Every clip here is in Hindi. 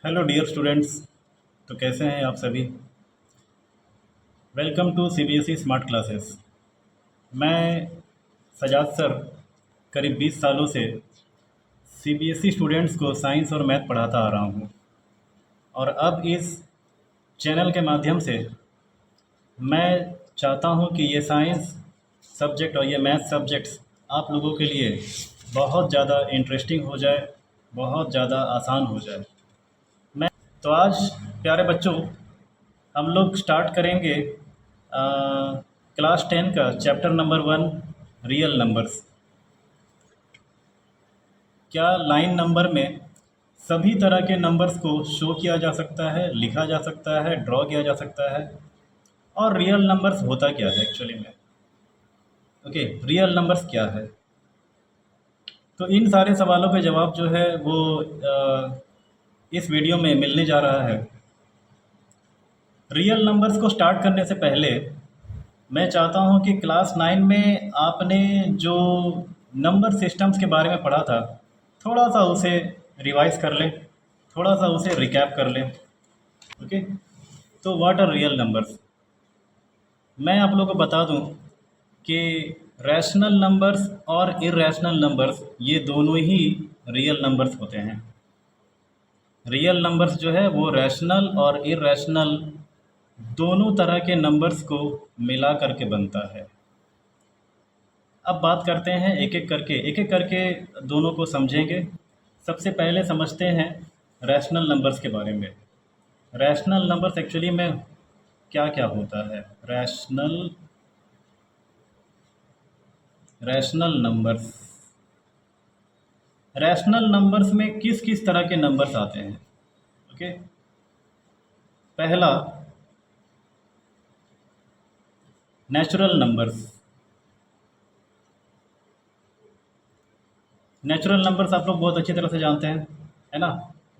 Hello dear students. तो कैसे हैं आप सभी। Welcome to CBSE smart classes. मैं सजाद सर करीब 20 सालों से सीबीएसई स्टूडेंट्स को साइंस और मैथ पढ़ाता आ रहा हूँ। और अब इस चैनल के माध्यम से मैं चाहता हूँ कि ये साइंस सब्जेक्ट और ये मैथ सब्जेक्ट्स आप लोगों के लिए बहुत ज़्यादा इंटरेस्टिंग हो जाए, बहुत ज़्यादा आसान हो जाए। मैं तो आज प्यारे बच्चों हम लोग स्टार्ट करेंगे क्लास 10 का चैप्टर नंबर 1, रियल नंबर्स। क्या लाइन नंबर में सभी तरह के नंबर्स को शो किया जा सकता है, लिखा जा सकता है, ड्रॉ किया जा सकता है, और रियल नंबर्स होता क्या है एक्चुअली में। ओके, रियल नंबर्स क्या है। तो इन सारे सवालों के जवाब जो है वो इस वीडियो में मिलने जा रहा है। रियल नंबर्स को स्टार्ट करने से पहले मैं चाहता हूँ कि क्लास 9 में आपने जो नंबर सिस्टम्स के बारे में पढ़ा था, थोड़ा सा उसे रिवाइज कर लें, थोड़ा सा उसे रिकैप कर लें। ओके, तो व्हाट आर रियल नंबर्स। मैं आप लोगों को बता दूं कि रैशनल नंबर्स और इरेशनल नंबर्स ये दोनों ही रियल नंबर्स होते हैं। रियल नंबर्स जो है वो रैशनल और इरेशनल दोनों तरह के नंबर्स को मिला करके बनता है। अब बात करते हैं एक एक करके दोनों को समझेंगे। सबसे पहले समझते हैं रैशनल नंबर्स के बारे में। रैशनल नंबर्स एक्चुअली में क्या क्या होता है। रैशनल नंबर्स, रैशनल नंबर्स में किस किस तरह के नंबर्स आते हैं। ओके, पहला नेचुरल नंबर्स। नेचुरल नंबर्स आप लोग बहुत अच्छी तरह से जानते हैं, है ना।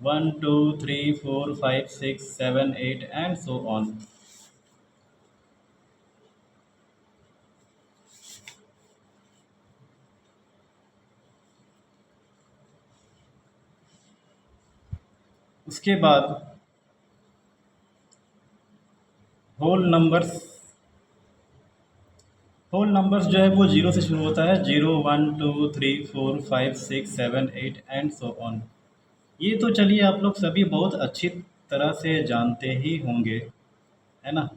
1 2 3 4 5 6 7 8 एंड सो ऑन। उसके बाद होल नंबर्स। होल नंबर्स जो है वो जीरो से शुरू होता है। 0 1 2 3 4 5 6 7 8 एंड सो ऑन। ये तो चलिए आप लोग सभी बहुत अच्छी तरह से जानते ही होंगे, है ना।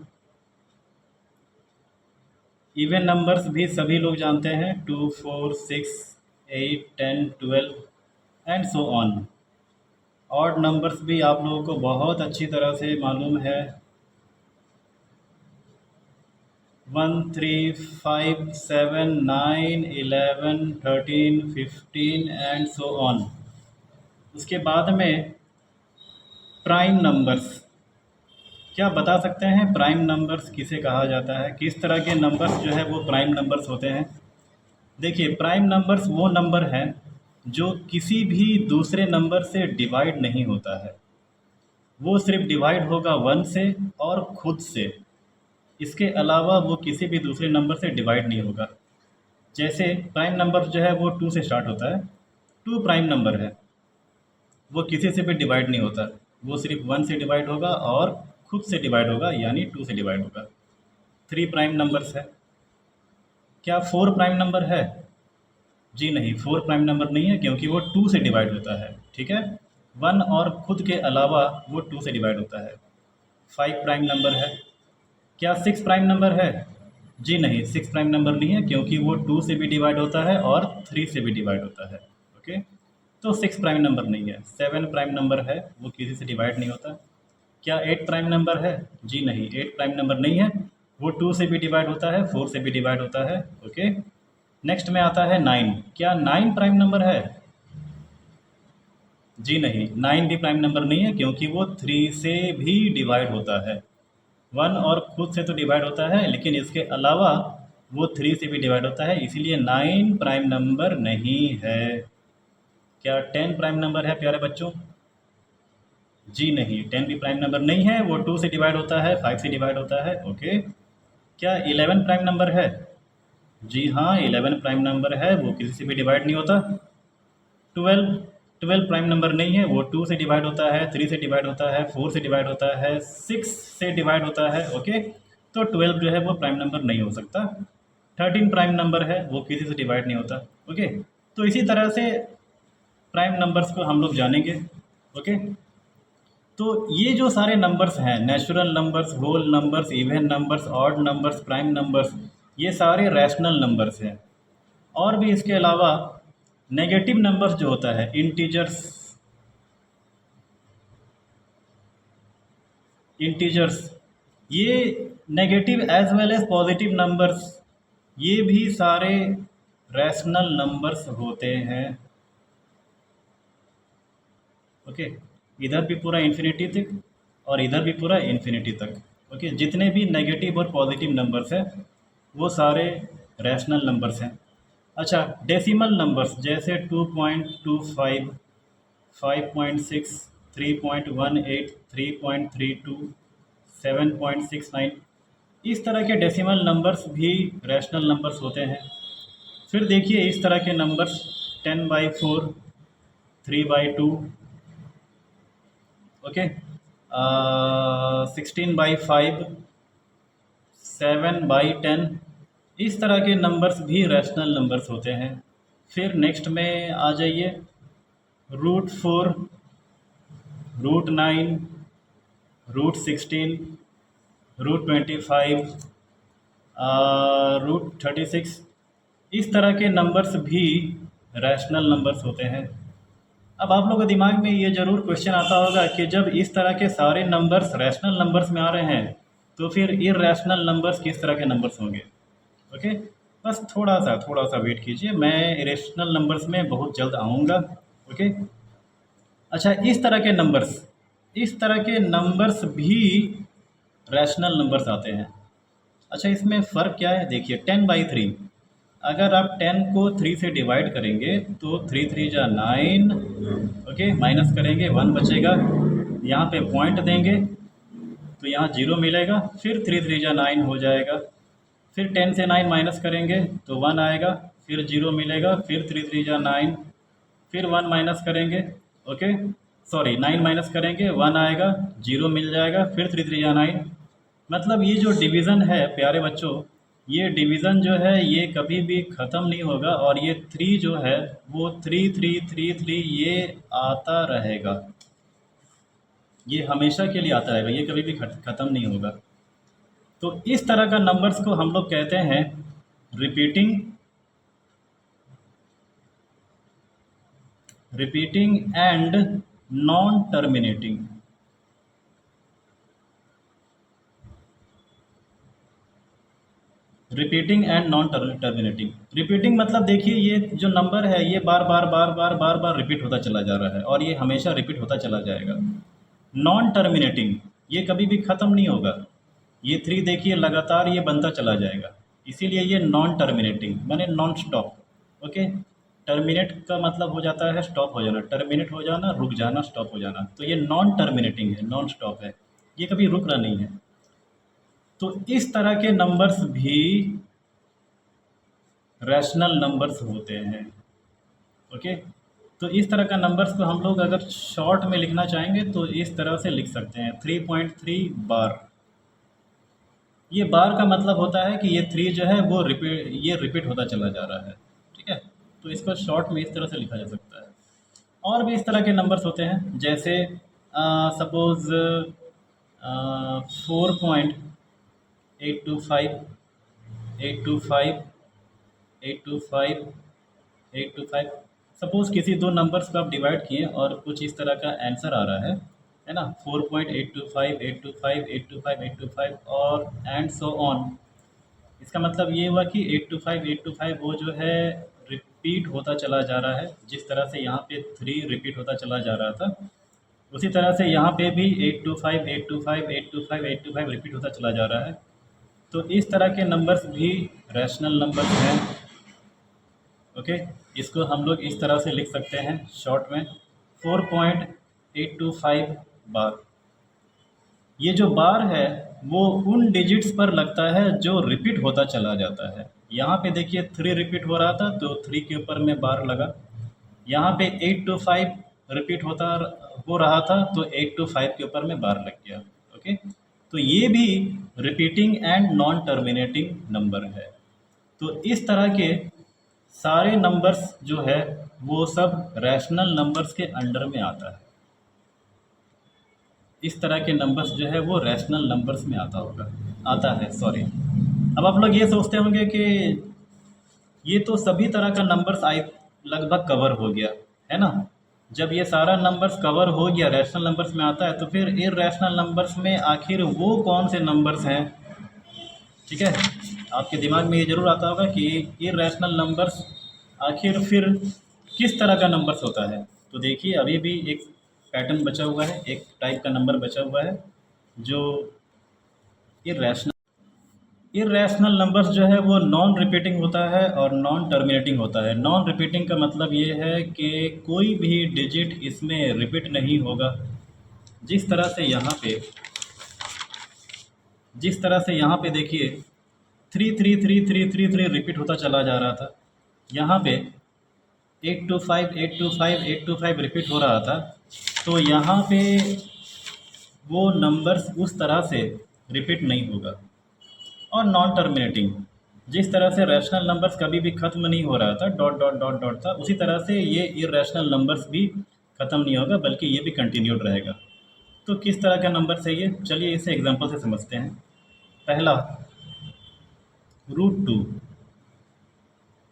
इवन नंबर्स भी सभी लोग जानते हैं। 2 4 6 8 10 12 and so on. Odd numbers भी आप लोगों को बहुत अच्छी तरह से मालूम है। 1 3 5 7 9 11 13 15 एंड सो ऑन। उसके बाद में प्राइम नंबर्स। क्या बता सकते हैं प्राइम नंबर्स किसे कहा जाता है, किस तरह के नंबर्स जो है वो प्राइम नंबर्स होते हैं। देखिए, प्राइम नंबर्स वो नंबर हैं जो किसी भी दूसरे नंबर से डिवाइड नहीं होता है। वो सिर्फ डिवाइड होगा 1 से और खुद से। इसके अलावा वो किसी भी दूसरे नंबर से डिवाइड नहीं होगा। जैसे प्राइम नंबर जो है वो 2 से स्टार्ट होता है। 2 प्राइम नंबर है, वो किसी से भी डिवाइड नहीं होता। वो सिर्फ 1 से डिवाइड होगा और खुद से डिवाइड होगा, यानी 2 से डिवाइड होगा। 3 प्राइम नंबर्स है। क्या 4 प्राइम नंबर है? जी नहीं, 4 प्राइम नंबर नहीं है, क्योंकि वो 2 से डिवाइड होता है। ठीक है, 1 और खुद के अलावा वो 2 से डिवाइड होता है। 5 प्राइम नंबर है। क्या 6 प्राइम नंबर है? जी नहीं, 6 प्राइम नंबर नहीं है, क्योंकि वो 2 से भी डिवाइड होता है और 3 से भी डिवाइड होता है। ओके, तो 6 प्राइम नंबर नहीं है। 7 प्राइम नंबर है, वो किसी से डिवाइड नहीं होता। क्या 8 प्राइम नंबर है? जी नहीं, 8 प्राइम नंबर नहीं है। वो 2 से भी डिवाइड होता है, 4 से भी डिवाइड होता है। ओके, नेक्स्ट में आता है 9। क्या 9 प्राइम नंबर है? जी नहीं, 9 भी प्राइम नंबर नहीं है, क्योंकि वो 3 से भी डिवाइड होता है। 1 और खुद से तो डिवाइड होता है, लेकिन इसके अलावा वो 3 से भी डिवाइड होता है, इसीलिए 9 प्राइम नंबर नहीं है। क्या 10 प्राइम नंबर है प्यारे बच्चों? जी नहीं, 10 भी प्राइम नंबर नहीं है। वो 2 से डिवाइड होता है, 5 से डिवाइड होता है। ओके, क्या 11 प्राइम नंबर है? जी हाँ, 11 प्राइम नंबर है, वो किसी से भी डिवाइड नहीं होता। 12 12 प्राइम नंबर नहीं है, वो 2 से डिवाइड होता है, 3 से डिवाइड होता है, 4 से डिवाइड होता है, 6 से डिवाइड होता है। ओके, तो 12 जो है वो प्राइम नंबर नहीं हो सकता। 13 प्राइम नंबर है, वो किसी से डिवाइड नहीं होता। ओके, तो इसी तरह से प्राइम नंबर्स को हम लोग जानेंगे। ओके, तो ये जो सारे नंबर्स हैं, natural numbers, whole numbers, even numbers, odd numbers, prime numbers, ये सारे रैशनल नंबर्स हैं। और भी इसके अलावा नेगेटिव नंबर्स जो होता है, इंटीजर्स, ये negative as well as positive numbers, ये भी सारे रैशनल नंबर्स होते हैं। ओके, इधर भी पूरा इन्फिनिटी तक और इधर भी पूरा इन्फिनिटी तक। ओके, जितने भी नेगेटिव और पॉजिटिव नंबर्स हैं वो सारे रैशनल नंबर्स हैं। अच्छा, डेसिमल नंबर्स जैसे 2.25, 5.6, 3.18, 3.32, 7.69, इस तरह के डेसिमल नंबर्स भी रैशनल नंबर्स होते हैं। फिर देखिए इस तरह के नंबर्स 10/4, 3/2, ओके, 16/5, 7/10, इस तरह के नंबर्स भी रैशनल नंबर्स होते हैं। फिर नेक्स्ट में आ जाइए, √4, √9, √16, √25, √36, इस तरह के नंबर्स भी रैशनल नंबर्स होते हैं। अब आप लोगों के दिमाग में ये ज़रूर क्वेश्चन आता होगा कि जब इस तरह के सारे नंबर्स रैशनल नंबर्स में आ रहे हैं तो फिर इर्रेशनल नंबर्स किस तरह के नंबर्स होंगे। ओके, बस थोड़ा सा वेट कीजिए, मैं इरेशनल नंबर्स में बहुत जल्द आऊँगा। ओके, अच्छा, इस तरह के नंबर्स भी रैशनल नंबर्स आते हैं। अच्छा, इसमें फ़र्क क्या है, देखिए 10/3, अगर आप 10 को 3 से डिवाइड करेंगे तो 3 3 जा 9, ओके, माइनस करेंगे 1 बचेगा, यहाँ पे पॉइंट देंगे तो यहाँ 0 मिलेगा, फिर 3 3 जा 9 हो जाएगा, फिर 10 से 9 माइनस करेंगे तो 1 आएगा, फिर 0 मिलेगा, फिर 3 3 जा 9, फिर 1 माइनस करेंगे, ओके, सॉरी 9 माइनस करेंगे 1 आएगा, 0 मिल जाएगा, फिर 3 3 जा 9। मतलब ये जो डिवीज़न है प्यारे बच्चों, ये डिवीज़न जो है ये कभी भी ख़त्म नहीं होगा, और ये 3 जो है वो 3 3 3 3 ये आता रहेगा, ये हमेशा के लिए आता रहेगा, ये कभी भी ख़त्म नहीं होगा। तो इस तरह का नंबर्स को हम लोग कहते हैं repeating and non terminating. Repeating and non terminating. Repeating मतलब देखिए ये जो नंबर है ये बार बार रिपीट होता चला जा रहा है और ये हमेशा रिपीट होता चला जाएगा। नॉन टर्मिनेटिंग, ये कभी भी ख़त्म नहीं होगा, ये 3 देखिए लगातार ये बनता चला जाएगा, इसीलिए ये नॉन टर्मिनेटिंग माने नॉन स्टॉप। ओके, टर्मिनेट का मतलब हो जाता है स्टॉप हो जाना, टर्मिनेट हो जाना, रुक जाना, स्टॉप हो जाना, तो ये नॉन टर्मिनेटिंग है, नॉन स्टॉप है, ये कभी रुक रहा नहीं है। तो इस तरह के नंबर्स भी रैशनल नंबर्स होते हैं। ओके, तो इस तरह का नंबर्स को हम लोग अगर शॉर्ट में लिखना चाहेंगे तो इस तरह से लिख सकते हैं, 3.3 बार। ये बार का मतलब होता है कि ये 3 जो है वो रिपीट होता चला जा रहा है। ठीक है, तो इसको शॉर्ट में इस तरह से लिखा जा सकता है। और भी इस तरह के नंबर्स होते हैं, जैसे सपोज़ 4.825, 825, 825, 825। सपोज़ किसी दो नंबर्स को आप डिवाइड किए और कुछ इस तरह का आंसर आ रहा है ना, 4.825, 825, 825, 825 और एंड सो ऑन। इसका मतलब ये हुआ कि 825, 825 वो जो है रिपीट होता चला जा रहा है, जिस तरह से यहाँ पे 3 रिपीट होता चला जा रहा था, उसी तरह से यहाँ पे भी 825, 825, 825, 825 रिपीट होता चला जा रहा है। तो इस तरह के नंबर्स भी रैशनल नंबर्स हैं। ओके, इसको हम लोग इस तरह से लिख सकते हैं शॉर्ट में, 4.825 बार। ये जो बार है वो उन डिजिट्स पर लगता है जो रिपीट होता चला जाता है। यहाँ पे देखिए 3 रिपीट हो रहा था तो 3 के ऊपर में बार लगा, यहाँ पे 825 रिपीट हो रहा था, तो 8 to 5 के ऊपर में बार लग गया। ओके, तो ये भी repeating and non terminating number है। तो इस तरह के सारे नंबर्स जो है वो सब रैशनल नंबर्स के अंडर में आता है। इस तरह के नंबर्स जो है वो रैशनल नंबर्स में आता है, सॉरी। अब आप लोग ये सोचते होंगे कि ये तो सभी तरह का नंबर्स आई लगभग कवर हो गया, है ना। जब ये सारा नंबर्स कवर हो गया, रैशनल नंबर्स में आता है, तो फिर इर्रेशनल नंबर्स में आखिर वो कौन से नंबर्स हैं? ठीक है, आपके दिमाग में ये ज़रूर आता होगा कि इर्रेशनल नंबर्स आखिर फिर किस तरह का नंबर्स होता है। तो देखिए, अभी भी एक पैटर्न बचा हुआ है, एक टाइप का नंबर बचा हुआ है जो इर्रेशनल इर्रेशनल नंबर्स जो है वो नॉन रिपीटिंग होता है और नॉन टर्मिनेटिंग होता है। नॉन रिपीटिंग का मतलब ये है कि कोई भी डिजिट इसमें रिपीट नहीं होगा। जिस तरह से यहाँ पे जिस तरह से यहाँ पे देखिए 3 3 3 3 3 3 रिपीट होता चला जा रहा था। यहाँ पे 8 to 5 8 to 5 8 to 5 रिपीट हो रहा था। तो यहाँ पे वो नंबर्स उस तरह से रिपीट नहीं होगा। और नॉन टर्मिनेटिंग, जिस तरह से रैशनल नंबर्स कभी भी ख़त्म नहीं हो रहा था, डॉट डॉट डॉट डॉट था, उसी तरह से ये इर्रेशनल नंबर्स भी ख़त्म नहीं होगा, बल्कि ये भी कंटिन्यूड रहेगा। तो किस तरह का नंबर है ये? चलिए इसे एग्जांपल से समझते हैं। पहला, रूट टू।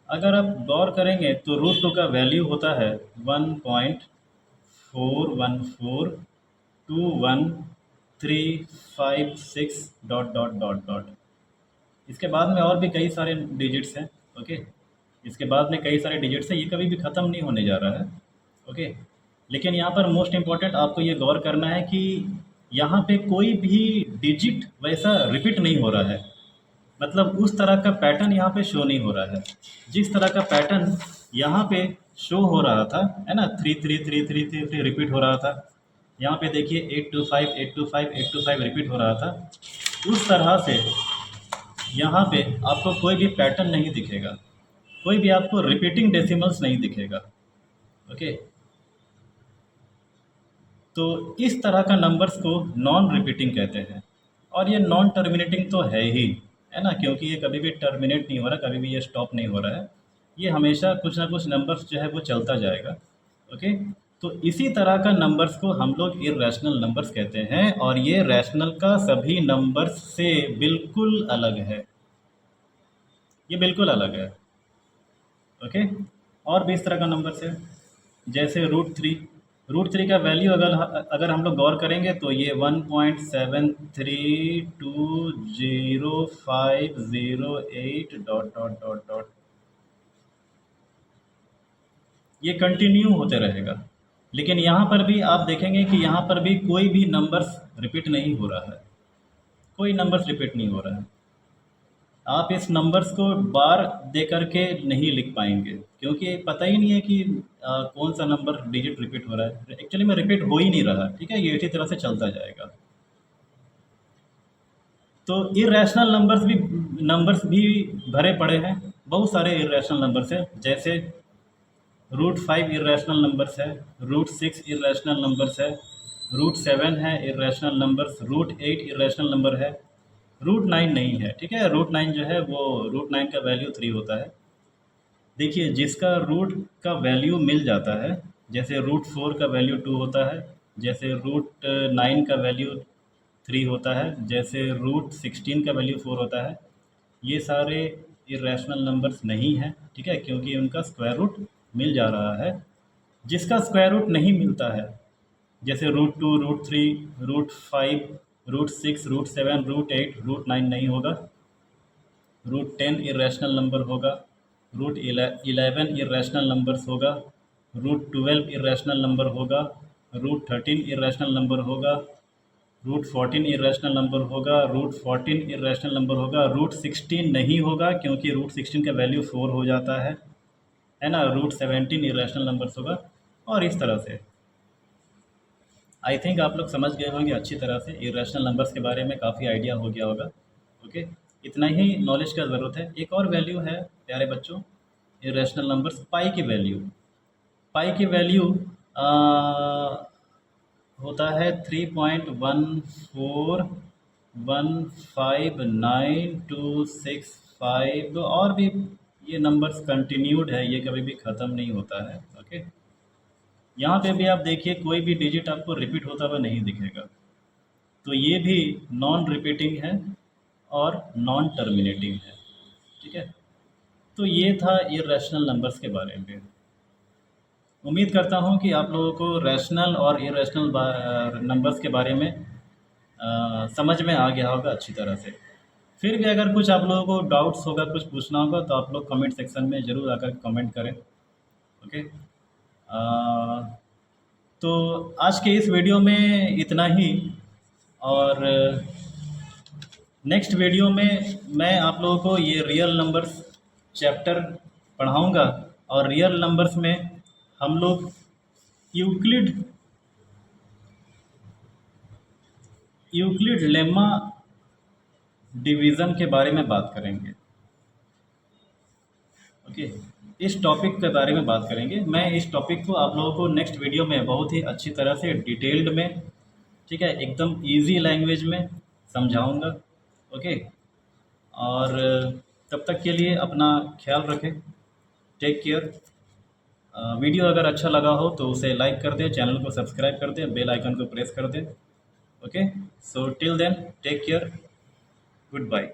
अगर आप गौर करेंगे तो रूट टू का वैल्यू होता है 1.41421356 डॉट डॉट डॉट डॉट। इसके बाद में और भी कई सारे डिजिट्स हैं। ओके, इसके बाद में कई सारे डिजिट्स हैं, ये कभी भी ख़त्म नहीं होने जा रहा है। ओके, लेकिन यहाँ पर मोस्ट इम्पॉर्टेंट आपको ये गौर करना है कि यहाँ पे कोई भी डिजिट वैसा रिपीट नहीं हो रहा है। मतलब उस तरह का पैटर्न यहाँ पे शो नहीं हो रहा है। जिस तरह का पैटर्न यहाँ पे शो हो रहा था, है ना, 3 3 3 3 3 रिपीट हो रहा था। यहाँ पे देखिए 8 to 5 8 to 5 8 to 5 रिपीट हो रहा था। उस तरह से यहाँ पे आपको कोई भी पैटर्न नहीं दिखेगा, कोई भी आपको रिपीटिंग डेसिमल्स नहीं दिखेगा। ओके, तो इस तरह का नंबर्स को नॉन रिपीटिंग कहते हैं। और ये नॉन टर्मिनेटिंग तो है ही, है ना, क्योंकि ये कभी भी टर्मिनेट नहीं हो रहा, कभी भी ये स्टॉप नहीं हो रहा है। ये हमेशा कुछ ना कुछ नंबर्स जो है वो चलता जाएगा। ओके, तो इसी तरह का नंबर्स को हम लोग इर्रेशनल नंबर्स कहते हैं, और ये रैशनल का सभी नंबर्स से बिल्कुल अलग है। ये बिल्कुल अलग है। ओके, और भी इस तरह का नंबर्स है, जैसे रूट थ्री का वैल्यू अगर अगर हम लोग गौर करेंगे तो ये 1.73205008 डॉट डॉट डॉट डॉट, ये कंटिन्यू होते रहेगा। लेकिन यहाँ पर भी आप देखेंगे कि यहाँ पर भी कोई भी नंबर्स रिपीट नहीं हो रहा है, कोई नंबर्स रिपीट नहीं हो रहा है। आप इस नंबर्स को बार दे करके नहीं लिख पाएंगे, क्योंकि पता ही नहीं है कि कौन सा नंबर डिजिट रिपीट हो रहा है। एक्चुअली में रिपीट हो ही नहीं रहा, ठीक है, ये इसी तरह से चलता जाएगा। तो इरेशनल नंबर्स भी भरे पड़े हैं, बहुत सारे इरेशनल नंबर्स हैं, जैसे रूट 5 इरेशनल नंबर्स है, रूट 6 इरेशनल नंबर्स है, रूट 7 है irrational numbers, root 8 irrational number है, रूट 9 नहीं है। ठीक है, रूट 9 जो है वो रूट 9 का वैल्यू 3 होता है। देखिए, जिसका रूट का वैल्यू मिल जाता है, जैसे रूट 4 का वैल्यू 2 होता है, जैसे रूट 9 का वैल्यू 3 होता है, जैसे रूट 16 का वैल्यू 4 होता है, ये सारे इरेशनल नंबर्स नहीं हैं। ठीक है, क्योंकि उनका स्क्वायर रूट मिल जा रहा है। जिसका स्क्वायर रूट नहीं मिलता है, जैसे root 2 root 3 root 5 root 6 root 7 root 8 root 9 नहीं होगा। रूट 10 इरेशनल नंबर होगा, रूट 11 इरेशनल नंबर्स होगा, रूट 12 इरेशनल नंबर होगा, रूट 13 इरेशनल नंबर होगा, रूट 14 इरेशनल नंबर होगा, रूट 14 इरेशनल नंबर होगा, रूट 16 नहीं होगा, क्योंकि रूट 16 का वैल्यू 4 हो जाता है ना, रूट 17 इरेशनल नंबर्स होगा। और इस तरह से आई थिंक आप लोग समझ गए होंगे अच्छी तरह से, इरेशनल नंबर्स के बारे में काफ़ी आइडिया हो गया होगा। ओके, इतना ही नॉलेज का ज़रूरत है। एक और वैल्यू है प्यारे बच्चों, इरेशनल नंबर्स, पाई की वैल्यू। पाई की वैल्यू होता है 3.14159265 और भी ये नंबर्स कंटिन्यूड है, ये कभी भी ख़त्म नहीं होता है। ओके, यहाँ पे भी आप देखिए कोई भी डिजिट आपको रिपीट होता हुआ नहीं दिखेगा, तो ये भी नॉन रिपीटिंग है और नॉन टर्मिनेटिंग है। ठीक है, तो ये था इरेशनल नंबर्स के बारे में। उम्मीद करता हूँ कि आप लोगों को रैशनल और इरेशनल नंबर्स के बारे में समझ में आ गया होगा अच्छी तरह से। फिर भी अगर कुछ आप लोगों को डाउट्स होगा, कुछ पूछना होगा, तो आप लोग कमेंट सेक्शन में ज़रूर आकर कमेंट करें। ओके, तो आज के इस वीडियो में इतना ही, और नेक्स्ट वीडियो में मैं आप लोगों को ये रियल नंबर्स चैप्टर पढ़ाऊँगा, और रियल नंबर्स में हम लोग यूक्लिड यूक्लिड लेमा डिवीज़न के बारे में बात करेंगे। ओके, इस टॉपिक के बारे में बात करेंगे। मैं इस टॉपिक को आप लोगों को नेक्स्ट वीडियो में बहुत ही अच्छी तरह से डिटेल्ड में, ठीक है, एकदम इजी लैंग्वेज में समझाऊंगा। ओके, और तब तक के लिए अपना ख्याल रखें। Take care. वीडियो अगर अच्छा लगा हो तो उसे लाइक कर दें, चैनल को सब्सक्राइब कर दें, बेल आइकन को प्रेस कर दें। Okay, so till then take care, good bye.